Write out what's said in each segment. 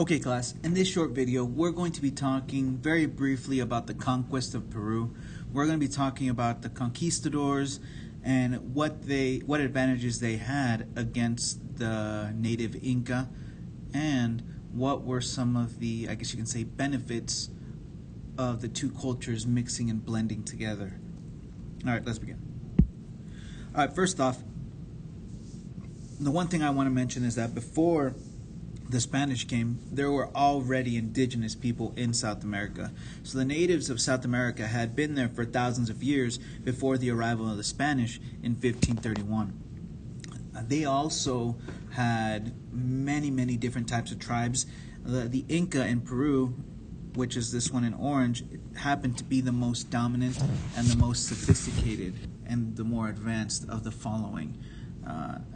Okay class, in this short video we're going to be talking very briefly about the conquest of Peru. We're going to be talking about the conquistadors and what advantages they had against the native Inca, and what were some of the, I guess you can say, benefits of the two cultures mixing and blending together. Alright, let's begin. Alright, first off, the one thing I want to mention is that before the Spanish came, there were already indigenous people in South America. So the natives of South America had been there for thousands of years before the arrival of the Spanish in 1531. They also had many different types of tribes. The Inca in Peru, which is this one in orange, happened to be the most dominant and the most sophisticated and the more advanced of the following,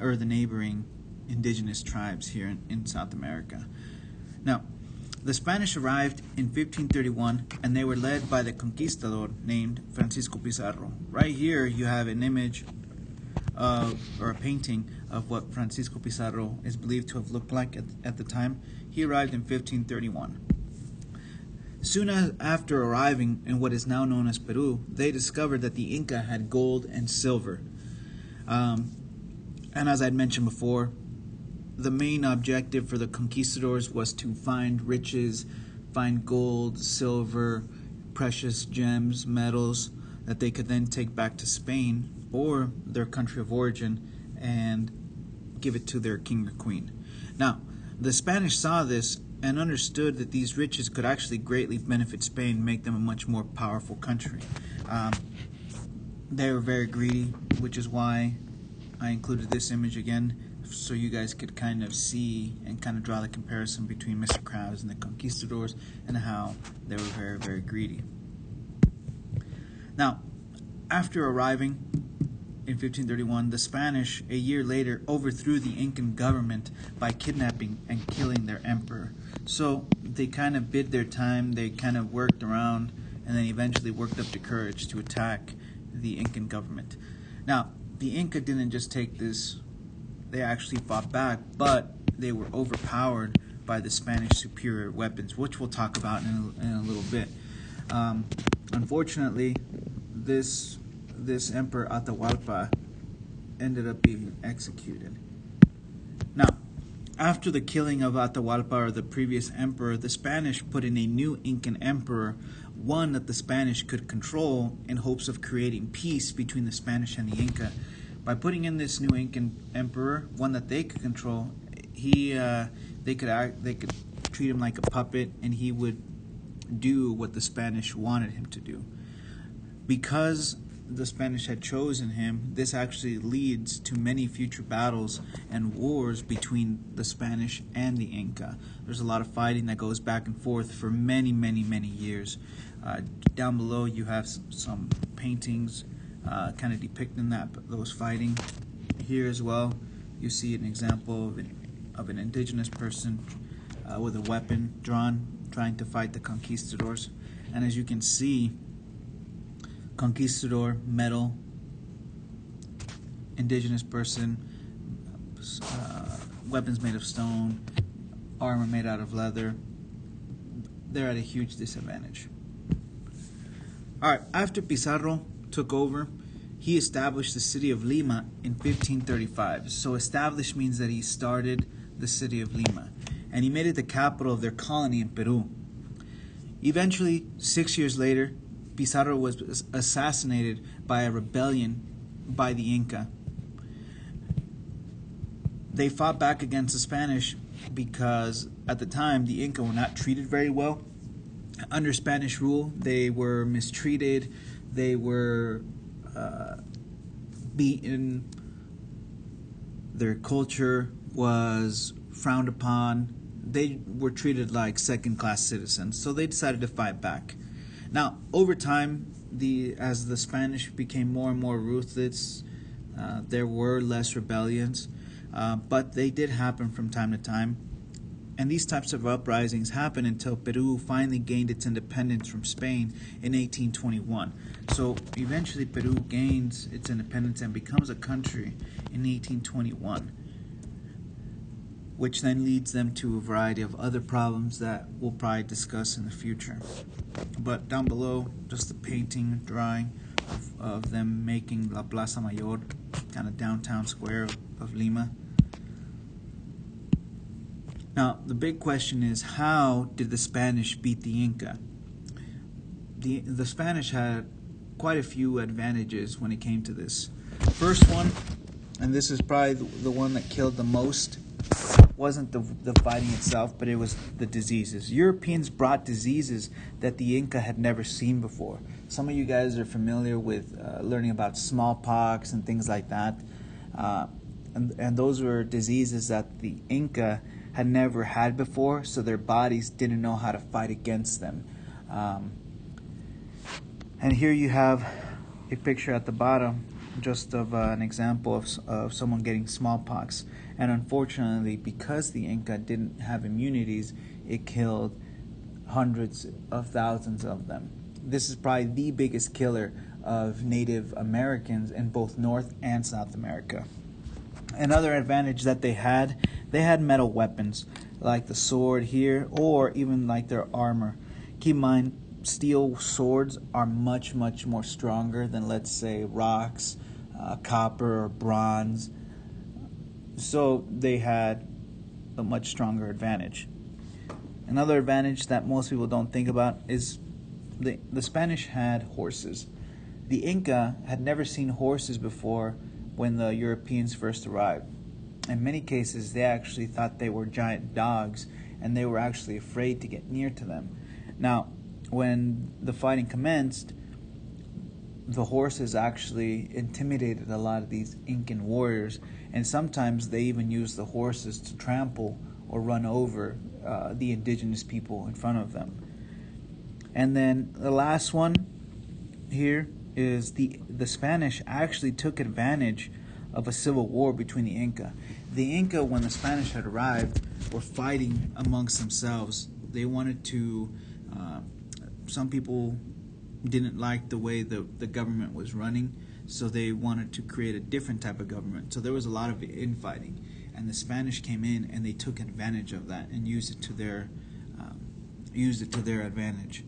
or the neighboring indigenous tribes here in South America. Now, the Spanish arrived in 1531 and they were led by the conquistador named Francisco Pizarro. Right here you have an image or a painting of what Francisco Pizarro is believed to have looked like at the time. He arrived in 1531. Soon after arriving in what is now known as Peru, they discovered that the Inca had gold and silver. And as I'd mentioned before, the main objective for the conquistadors was to find riches, find gold, silver, precious gems, metals that they could then take back to Spain or their country of origin and give it to their king or queen. Now, the Spanish saw this and understood that these riches could actually greatly benefit Spain, make them a much more powerful country. They were very greedy, which is why I included this image again, so you guys could kind of see and kind of draw the comparison between Mr. Krabs and the conquistadors and how they were very greedy. Now, after arriving in 1531, the Spanish, a year later, overthrew the Incan government by kidnapping and killing their emperor. So they kind of bid their time, they kind of worked around, and then eventually worked up the courage to attack the Incan government. Now, the Inca didn't just take this, they actually fought back, but they were overpowered by the Spanish superior weapons, which we'll talk about in a little bit. Unfortunately, this Emperor Atahualpa ended up being executed. Now, after the killing of Atahualpa, or the previous emperor, the Spanish put in a new Incan emperor, one that the Spanish could control in hopes of creating peace between the Spanish and the Inca. By putting in this new Incan emperor, one that they could control, they could treat him like a puppet, and he would do what the Spanish wanted him to do. Because the Spanish had chosen him, this actually leads to many future battles and wars between the Spanish and the Inca. There's a lot of fighting that goes back and forth for many years. Down below you have some paintings kind of depicting those fighting. Here as well, you see an example of an indigenous person with a weapon drawn, trying to fight the conquistadors. And as you can see, conquistador, metal, indigenous person, weapons made of stone, armor made out of leather. They're at a huge disadvantage. Alright, after Pizarro took over, he established the city of Lima in 1535. So established means that he started the city of Lima, and he made it the capital of their colony in Peru. Eventually, 6 years later, Pizarro was assassinated by a rebellion by the Inca. They fought back against the Spanish because at the time the Inca were not treated very well. Under Spanish rule, they were mistreated, they were beaten, their culture was frowned upon, they were treated like second-class citizens, so they decided to fight back. Now, over time, as the Spanish became more and more ruthless, there were less rebellions, but they did happen from time to time. And these types of uprisings happened until Peru finally gained its independence from Spain in 1821. So eventually Peru gains its independence and becomes a country in 1821. which then leads them to a variety of other problems that we'll probably discuss in the future. But down below, just the painting, drawing of them making La Plaza Mayor, kind of downtown square of Lima. Now, the big question is, how did the Spanish beat the Inca? The Spanish had quite a few advantages when it came to this. First one, and this is probably the one that killed the most, wasn't the fighting itself, but it was the diseases. Europeans brought diseases that the Inca had never seen before. Some of you guys are familiar with learning about smallpox and things like that. And those were diseases that the Inca had never had before, so their bodies didn't know how to fight against them. And here you have a picture at the bottom just of an example of someone getting smallpox. And unfortunately, because the Inca didn't have immunities, it killed hundreds of thousands of them. This is probably the biggest killer of Native Americans in both North and South America. Another advantage that they had metal weapons, like the sword here, or even like their armor. Keep in mind, steel swords are much, much more stronger than, let's say, rocks, copper, or bronze. So they had a much stronger advantage. Another advantage that most people don't think about is the Spanish had horses. The Inca had never seen horses before when the Europeans first arrived. In many cases, they actually thought they were giant dogs, and they were actually afraid to get near to them. Now, when the fighting commenced, the horses actually intimidated a lot of these Incan warriors, and sometimes they even used the horses to trample or run over the indigenous people in front of them. And then the last one here is the Spanish actually took advantage of a civil war between the Inca. The Inca, when the Spanish had arrived, were fighting amongst themselves. They wanted to, some people didn't like the way the government was running, so they wanted to create a different type of government. So there was a lot of infighting, and the Spanish came in and they took advantage of that and used it to their advantage.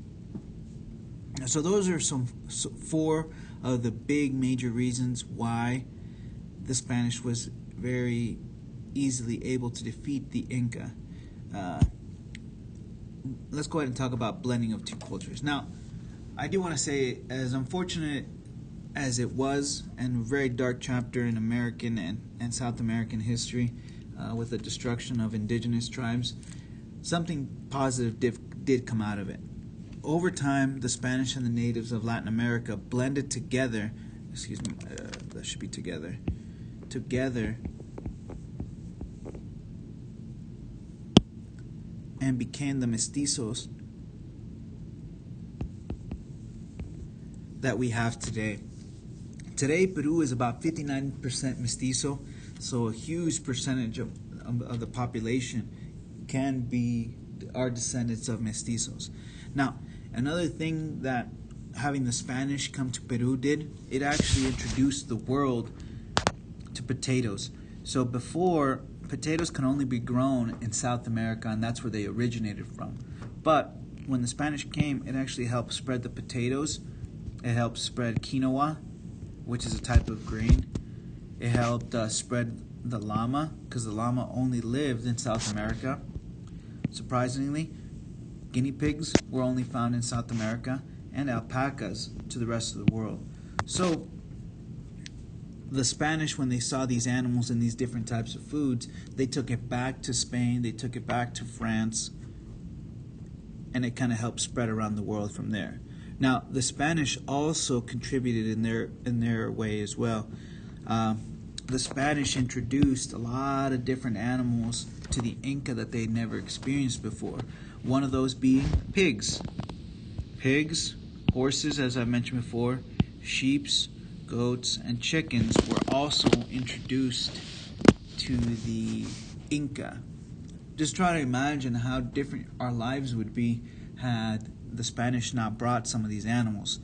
So those are four of the big major reasons why the Spanish was very easily able to defeat the Inca. Let's go ahead and talk about blending of two cultures. Now, I do want to say, as unfortunate as it was, and a very dark chapter in American and South American history with the destruction of indigenous tribes, something positive did come out of it. Over time, the Spanish and the natives of Latin America blended together. That should be together, and became the mestizos that we have today. Today, Peru is about 59% mestizo, so a huge percentage of the population are descendants of mestizos. Now, another thing that having the Spanish come to Peru did, it actually introduced the world to potatoes. So before, potatoes can only be grown in South America, and that's where they originated from. But when the Spanish came, it actually helped spread the potatoes. It helped spread quinoa, which is a type of grain. It helped spread the llama, because the llama only lived in South America. Surprisingly, guinea pigs were only found in South America, and alpacas to the rest of the world. So the Spanish, when they saw these animals and these different types of foods, they took it back to Spain, they took it back to France, and it kind of helped spread around the world from there. Now, the Spanish also contributed in their way as well. The Spanish introduced a lot of different animals to the Inca that they'd never experienced before. One of those being pigs. Pigs, horses, as I mentioned before, sheep, goats, and chickens were also introduced to the Inca. Just try to imagine how different our lives would be had the Spanish not brought some of these animals.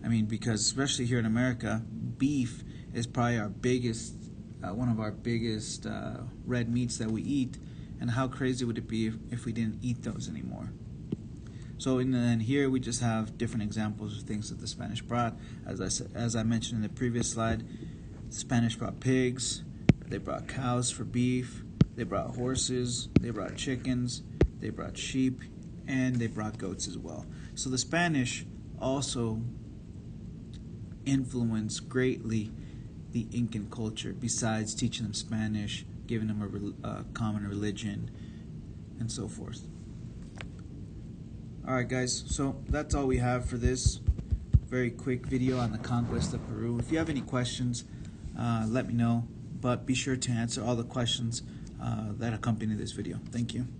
I mean, because especially here in America, beef is probably our biggest, one of our biggest red meats that we eat. and how crazy would it be if we didn't eat those anymore? So and here we just have different examples of things that the Spanish brought. As I mentioned in the previous slide, the Spanish brought pigs, they brought cows for beef, they brought horses, they brought chickens, they brought sheep, and they brought goats as well. So the Spanish also influenced greatly the Incan culture, besides teaching them Spanish, giving them a common religion, and so forth. Alright guys, so that's all we have for this very quick video on the Conquest of Peru. If you have any questions, let me know, but be sure to answer all the questions that accompany this video. Thank you.